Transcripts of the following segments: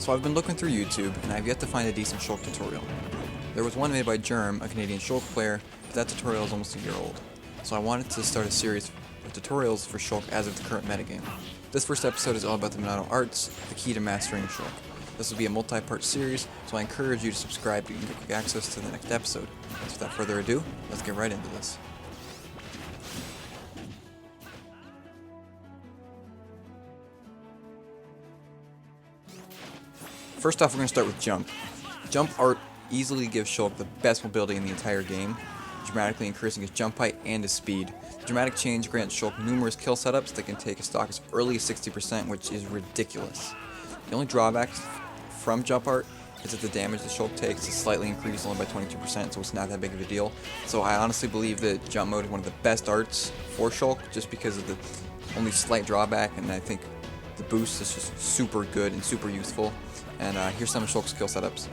So I've been looking through YouTube, and I've yet to find a decent Shulk tutorial. There was one made by Germ, a Canadian Shulk player, but that tutorial is almost a year old. So I wanted to start a series of tutorials for Shulk as of the current metagame. This first episode is all about the Monado arts, the key to mastering Shulk. This will be a multi-part series, so I encourage you to subscribe to get quick access to the next episode. So without further ado, let's get right into this. First off, we're going to start with Jump. Jump art easily gives Shulk the best mobility in the entire game, dramatically increasing his jump height and his speed. The dramatic change grants Shulk numerous kill setups that can take a stock as early as 60%, which is ridiculous. The only drawback from jump art is that the damage that Shulk takes is slightly increased, only by 22%, so it's not that big of a deal. So I honestly believe that jump mode is one of the best arts for Shulk, just because of the only slight drawback, and I think the boost is just super good and super useful. And here's some of Shulk's skill setups.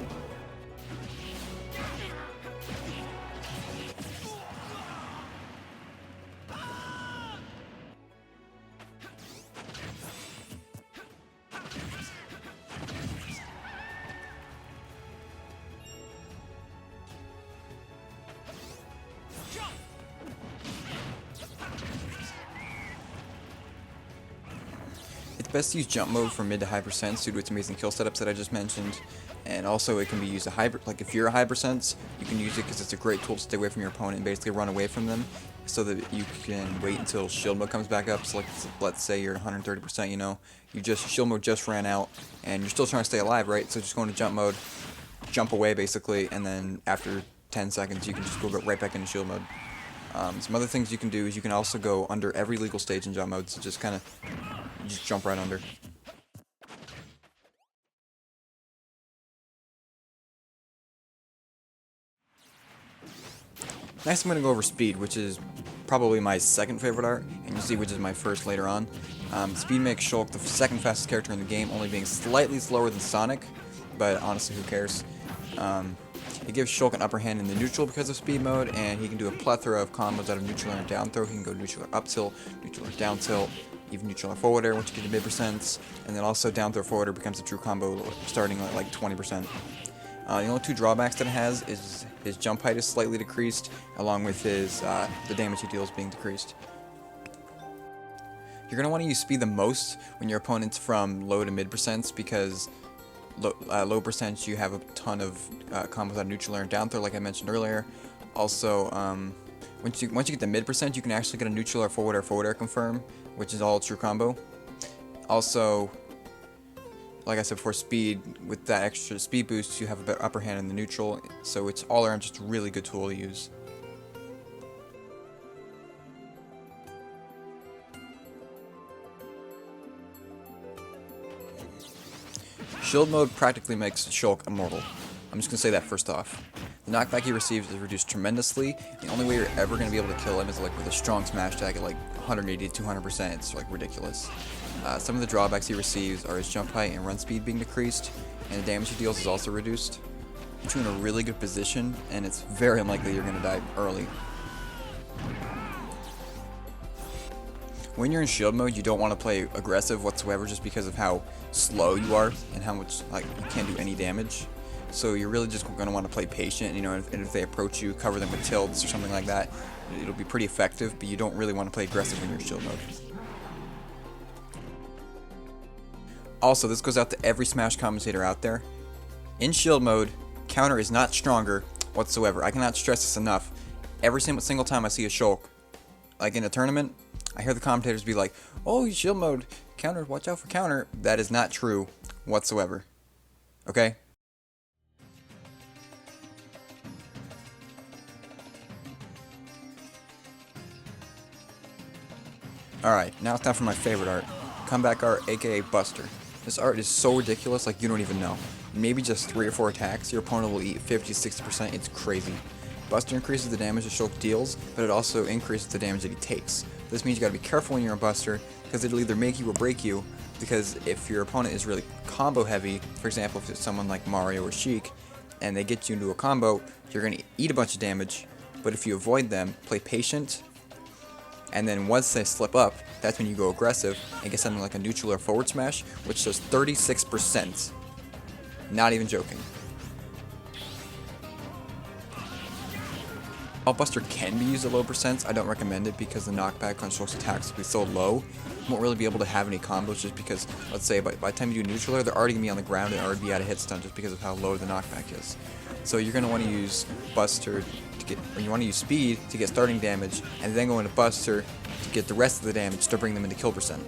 It's best to use jump mode for mid to high percents due to its amazing kill setups that I just mentioned, and also it can be used like if you're a high percents, you can use it because it's a great tool to stay away from your opponent and basically run away from them, so that you can wait until shield mode comes back up. So like, let's say you're 130%, you know, shield mode just ran out, and you're still trying to stay alive, right? So just go into jump mode, jump away basically, and then after 10 seconds you can just go right back into shield mode. Some other things you can do is you can also go under every legal stage in jump mode, so just kind of jump right under. Next I'm going to go over speed, which is probably my second favorite art, and you'll see which is my first later on. Speed makes Shulk the second fastest character in the game, only being slightly slower than Sonic, but honestly who cares. It gives Shulk an upper hand in the neutral because of speed mode, and he can do a plethora of combos out of neutral air down throw. He can go neutral air up tilt, neutral air down tilt, even neutral air forward air once you get to mid percents, and then also down throw forward air becomes a true combo starting at like 20%. The only two drawbacks that it has is his jump height is slightly decreased, along with his the damage he deals being decreased. You're going to want to use speed the most when your opponent's from low to mid percents, because low percents you have a ton of combos out of neutral air and down throw, like I mentioned earlier. Also, once you get to mid percent, you can actually get a neutral air forward air confirm, which is all true combo. Also, like I said before, speed, with that extra speed boost, you have a better upper hand in the neutral, so it's all around just a really good tool to use. Shield mode practically makes Shulk immortal. I'm just going to say that first off. The knockback he receives is reduced tremendously. The only way you're ever going to be able to kill him is like with a strong smash tag at like 180 to 200%. It's like ridiculous. Some of the drawbacks he receives are his jump height and run speed being decreased, and the damage he deals is also reduced. Puts you in a really good position, and it's very unlikely you're going to die early. When you're in shield mode, you don't want to play aggressive whatsoever, just because of how slow you are and how much you can't do any damage. So you're really just going to want to play patient, you know, and if they approach you, cover them with tilts or something like that. It'll be pretty effective, but you don't really want to play aggressive when you're in shield mode. Also, this goes out to every Smash commentator out there. In shield mode, counter is not stronger whatsoever. I cannot stress this enough. Every single time I see a Shulk, like in a tournament, I hear the commentators be like, "Oh, shield mode, counter, watch out for counter." That is not true whatsoever. Okay? Alright, now it's time for my favorite art. Comeback art, aka Buster. This art is so ridiculous, like you don't even know. Maybe just 3 or 4 attacks, your opponent will eat 50-60%, it's crazy. Buster increases the damage that Shulk deals, but it also increases the damage that he takes. This means you gotta be careful when you're on Buster, because it'll either make you or break you, because if your opponent is really combo heavy, for example if it's someone like Mario or Sheik, and they get you into a combo, you're gonna eat a bunch of damage, but if you avoid them, play patient, and then once they slip up, that's when you go aggressive and get something like a neutral or forward smash, which does 36%. Not even joking. While Buster can be used at low percents, I don't recommend it because the knockback on Shulk's attacks will be so low, you won't really be able to have any combos just because, let's say, by the time you do neutral, they're already going to be on the ground and already be out of hit stun just because of how low the knockback is. So you're going to want to use Buster to get, or you want to use Speed to get starting damage, and then go into Buster to get the rest of the damage to bring them into kill percent.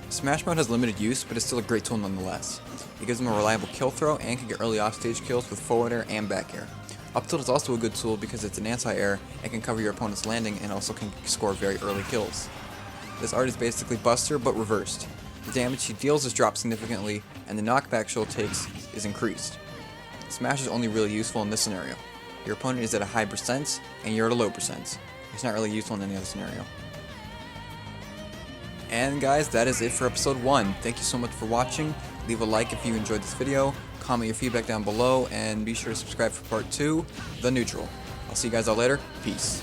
Smash Mode has limited use, but it's still a great tool nonetheless. It gives them a reliable kill throw and can get early offstage kills with forward air and back air. Up tilt is also a good tool because it's an anti-air and can cover your opponent's landing and also can score very early kills. This art is basically Buster but reversed. The damage he deals is dropped significantly and the knockback Shulk takes is increased. Smash is only really useful in this scenario. Your opponent is at a high percent and you're at a low percent. It's not really useful in any other scenario. And guys, that is it for episode 1. Thank you so much for watching. Leave a like if you enjoyed this video, comment your feedback down below, and be sure to subscribe for part 2, The Neutral. I'll see you guys all later. Peace.